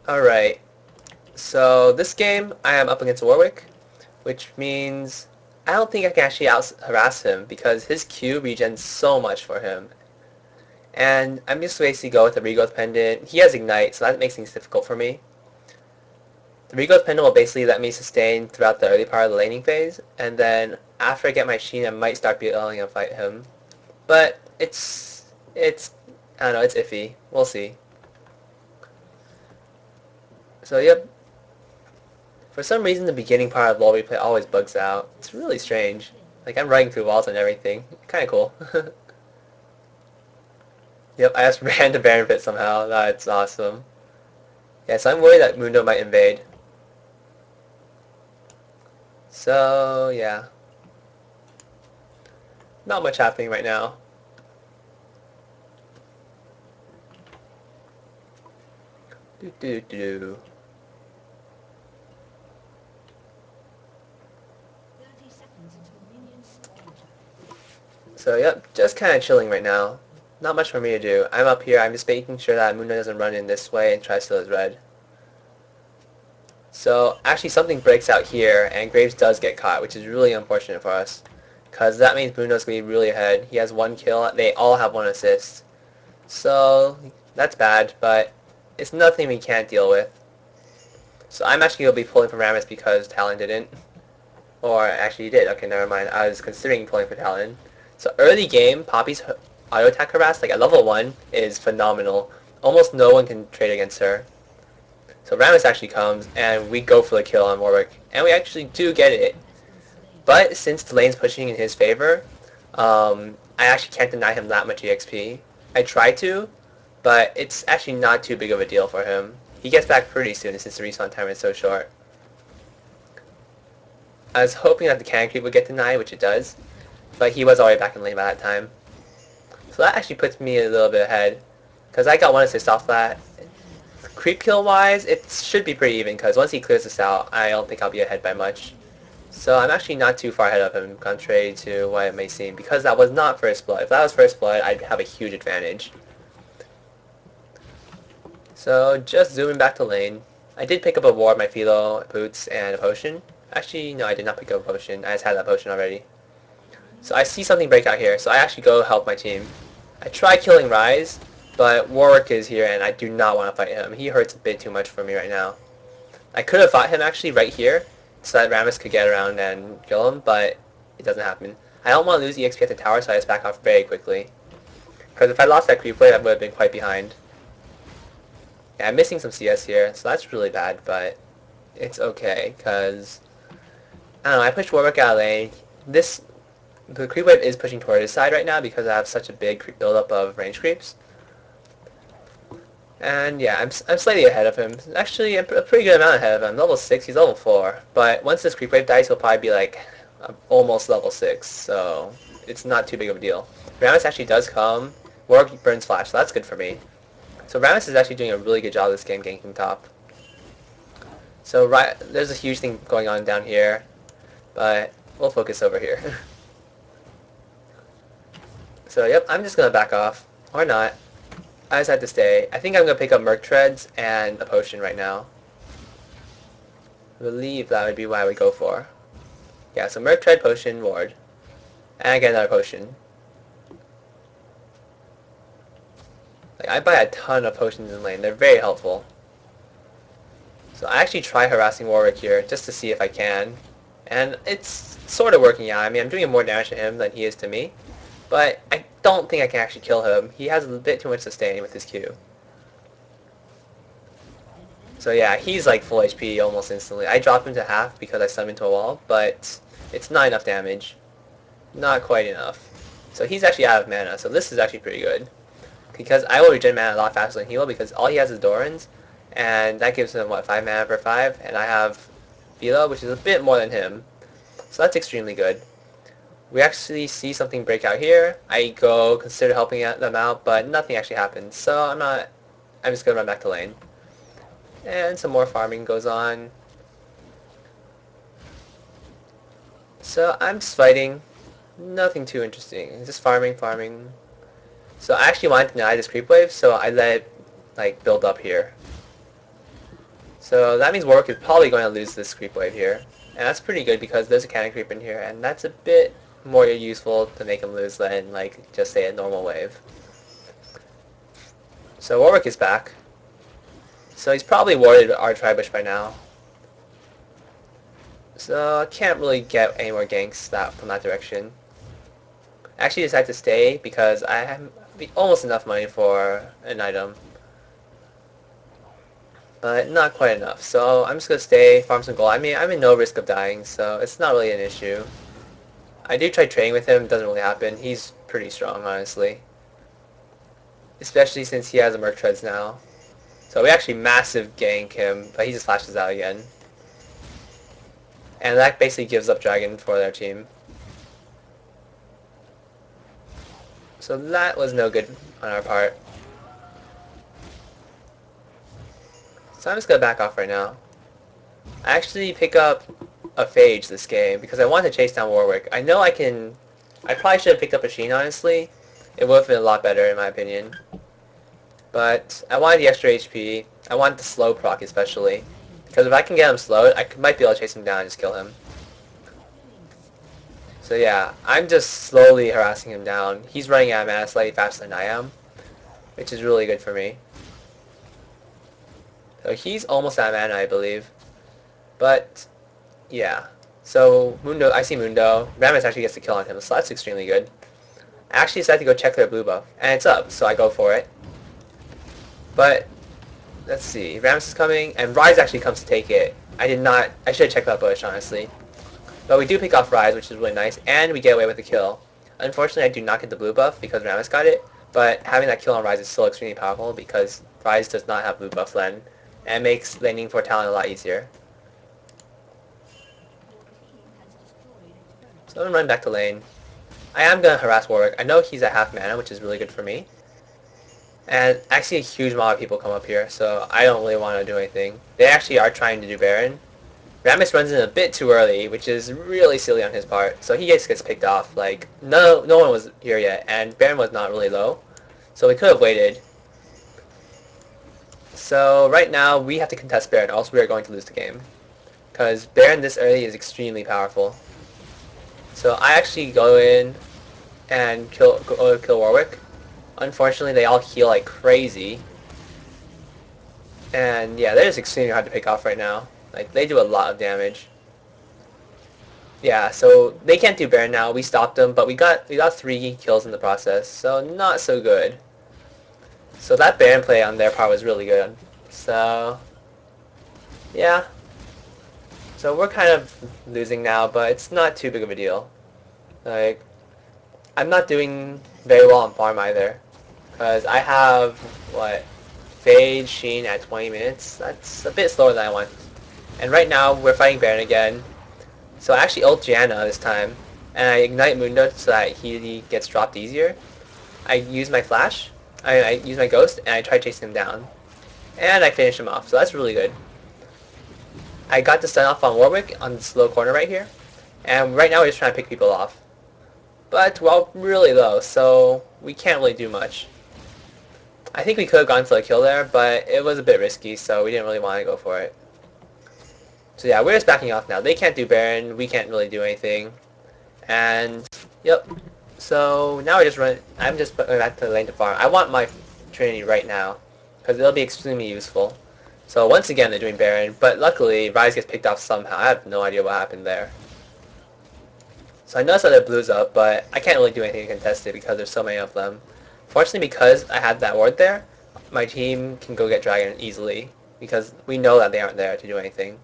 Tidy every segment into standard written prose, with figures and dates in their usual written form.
Alright, so this game I am up against Warwick, which means I don't think I can actually out-harass him because his Q regens so much for him. And I'm just basically go with the Regrowth Pendant. He has Ignite, so that makes things difficult for me. The Regrowth Pendant will basically let me sustain throughout the early part of the laning phase, and then after I get my Sheen, I might start BLing and fight him. But I don't know, it's iffy. We'll see. So yep, for some reason the beginning part of LoL replay always bugs out. It's really strange. Like I'm running through walls and everything. Kinda cool. Yep, I just ran to Baron Pit somehow. That's awesome. Yeah, so I'm worried that Mundo might invade. So yeah, not much happening right now. Do do do. So yep, just kind of chilling right now. Not much for me to do. I'm up here. I'm just making sure that Mundo doesn't run in this way and try to steal his red. So actually something breaks out here, and Graves does get caught, which is really unfortunate for us. Because that means Mundo's going to be really ahead. He has 1 kill. They all have 1 assist. So that's bad, but it's nothing we can't deal with. So I'm actually going to be pulling for Rammus because Talon didn't. Or actually he did. Okay, never mind. I was considering pulling for Talon. So early game, Poppy's auto attack harass, like at level 1, is phenomenal. Almost no one can trade against her. So Rammus actually comes, and we go for the kill on Warwick. And we actually do get it. But since the lane's pushing in his favor, I actually can't deny him that much EXP. I try to, but it's actually not too big of a deal for him. He gets back pretty soon since the respawn time is so short. I was hoping that the cannon creep would get denied, which it does, but he was already back in lane by that time. So that actually puts me a little bit ahead, because I got 1 assist off that. Creep kill wise, it should be pretty even, because once he clears this out, I don't think I'll be ahead by much. So I'm actually not too far ahead of him, contrary to what it may seem, because that was not first blood. If that was first blood, I'd have a huge advantage. So just zooming back to lane. I did pick up a ward, my Philo, boots, and a potion. Actually, no, I did not pick up a potion. I just had that potion already. So I see something break out here, so I actually go help my team. I try killing Rise, but Warwick is here, and I do not want to fight him. He hurts a bit too much for me right now. I could have fought him actually right here, so that Rammus could get around and kill him, but it doesn't happen. I don't want to lose EXP at the tower, so I just back off very quickly. Because if I lost that creep wave, I would have been quite behind. Yeah, I'm missing some CS here, so that's really bad, but it's okay, because I don't know, I pushed Warwick out of lane. The creep wave is pushing toward his side right now because I have such a big buildup of range creeps. And yeah, I'm slightly ahead of him. Actually, I'm a pretty good amount ahead of him. Level 6, he's level 4. But once this creep wave dies, he'll probably be like almost level 6. So it's not too big of a deal. Rammus actually does come. Warwick burns flash, so that's good for me. So Rammus is actually doing a really good job this game ganking top. So there's a huge thing going on down here. But we'll focus over here. So yep, I'm just going to back off. Or not. I just had to stay. I think I'm going to pick up Merc Treads and a potion right now. I believe that would be what I would go for. Yeah, so Merc Tread, Potion, Ward. And I get another potion. Like, I buy a ton of potions in lane. They're very helpful. So I actually try harassing Warwick here just to see if I can. And it's sort of working out. I mean, I'm doing more damage to him than he is to me. But I don't think I can actually kill him. He has a bit too much sustain with his Q. So yeah, he's like full HP almost instantly. I dropped him to half because I summoned into a wall, but it's not enough damage. Not quite enough. So he's actually out of mana, so this is actually pretty good. Because I will regen mana a lot faster than he will because all he has is Doran's, and that gives him, what, 5 mana per 5? And I have Philo, which is a bit more than him. So that's extremely good. We actually see something break out here. I go consider helping them out, but nothing actually happens. So I'm just going to run back to lane. And some more farming goes on. So I'm just fighting. Nothing too interesting. Just farming. So I actually wanted to deny this creep wave, so I let it like build up here. So that means Warwick is probably going to lose this creep wave here. And that's pretty good because there's a cannon creep in here, and that's a bit more useful to make him lose than, like, just say a normal wave. So Warwick is back. So he's probably warded our Tribush by now. So I can't really get any more ganks from that direction. I actually decided to stay because I have almost enough money for an item. But not quite enough. So I'm just going to stay, farm some gold. I mean, I'm in no risk of dying, so it's not really an issue. I do try trading with him, it doesn't really happen. He's pretty strong, honestly. Especially since he has a Merc Treads now. So we actually massive gank him, but he just flashes out again. And that basically gives up Dragon for their team. So that was no good on our part. So I'm just going to back off right now. I actually pick up a Phage this game because I want to chase down Warwick. I know I can... I probably should have picked up a Sheen, honestly. It would have been a lot better in my opinion. But I wanted the extra HP. I want the slow proc especially. Because if I can get him slowed, I might be able to chase him down and just kill him. So yeah, I'm just slowly harassing him down. He's running out of mana slightly faster than I am, which is really good for me. So he's almost out of mana, I believe. But yeah. So Mundo, I see Mundo. Rammus actually gets the kill on him, so that's extremely good. I actually decided to go check their blue buff, and it's up, so I go for it. But let's see, Rammus is coming, and Rise actually comes to take it. I should have checked that bush, honestly. But we do pick off Rise, which is really nice, and we get away with the kill. Unfortunately, I do not get the blue buff because Rammus got it, but having that kill on Rise is still extremely powerful because Rise does not have blue buff then, and makes laning for Talon a lot easier. So I'm going to run back to lane. I am going to harass Warwick. I know he's at half mana, which is really good for me. And I see a huge amount of people come up here, so I don't really want to do anything. They actually are trying to do Baron. Rammus runs in a bit too early, which is really silly on his part. So he just gets picked off. Like, no one was here yet, and Baron was not really low. So we could have waited. So right now, we have to contest Baron, else we are going to lose the game. Because Baron this early is extremely powerful. So I actually go in and kill Warwick. Unfortunately, they all heal like crazy. And yeah, they're just extremely hard to pick off right now. Like, they do a lot of damage. Yeah, so they can't do Baron now. We stopped them, but we got 3 kills in the process, so not so good. So that Baron play on their part was really good. So yeah. So we're kind of losing now, but it's not too big of a deal. Like, I'm not doing very well on farm either. Because I have, Phage, Sheen at 20 minutes. That's a bit slower than I want. And right now, we're fighting Baron again. So I actually ult Janna this time. And I ignite Mundo so that he gets dropped easier. I use my flash. I use my ghost, and I try chasing him down. And I finish him off, so that's really good. I got the stun off on Warwick on this low corner right here. And right now we're just trying to pick people off. But we're all really low, so we can't really do much. I think we could have gone for a kill there, but it was a bit risky, so we didn't really want to go for it. So yeah, we're just backing off now. They can't do Baron, we can't really do anything. And, yep. So now I'm just going back to the lane to farm. I want my Trinity right now, because it'll be extremely useful. So once again they're doing Baron, but luckily Rise gets picked off somehow. I have no idea what happened there. So I noticed that their blue's up, but I can't really do anything to contest it because there's so many of them. Fortunately, because I had that ward there, my team can go get Dragon easily, because we know that they aren't there to do anything.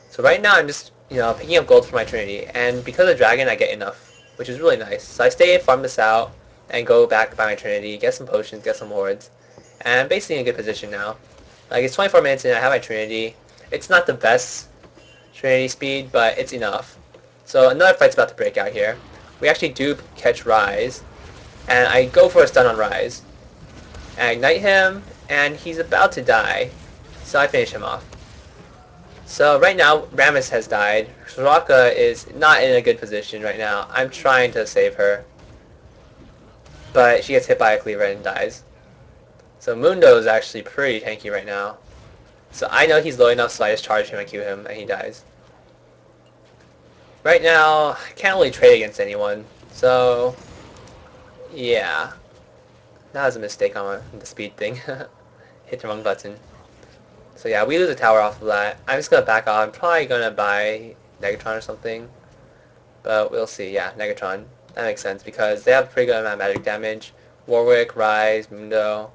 So right now I'm just, picking up gold for my Trinity, and because of Dragon I get enough, which is really nice. So I stay, farm this out, and go back by my Trinity, get some potions, get some wards, and I'm basically in a good position now. Like, it's 24 minutes and I have my Trinity. It's not the best Trinity speed, but it's enough. So another fight's about to break out here. We actually do catch Rise, and I go for a stun on Rise. And I ignite him, and he's about to die, so I finish him off. So right now, Rammus has died. Soraka is not in a good position right now. I'm trying to save her, but she gets hit by a cleaver and dies. So Mundo is actually pretty tanky right now. So I know he's low enough, so I just charge him and Q him, and he dies. Right now, I can't really trade against anyone, so yeah. That was a mistake on the speed thing. Hit the wrong button. So yeah, we lose a tower off of that. I'm just gonna back off. I'm probably gonna buy Negatron or something. But we'll see. Yeah, Negatron. That makes sense because they have pretty good amount of magic damage. Warwick, Rise, Mundo.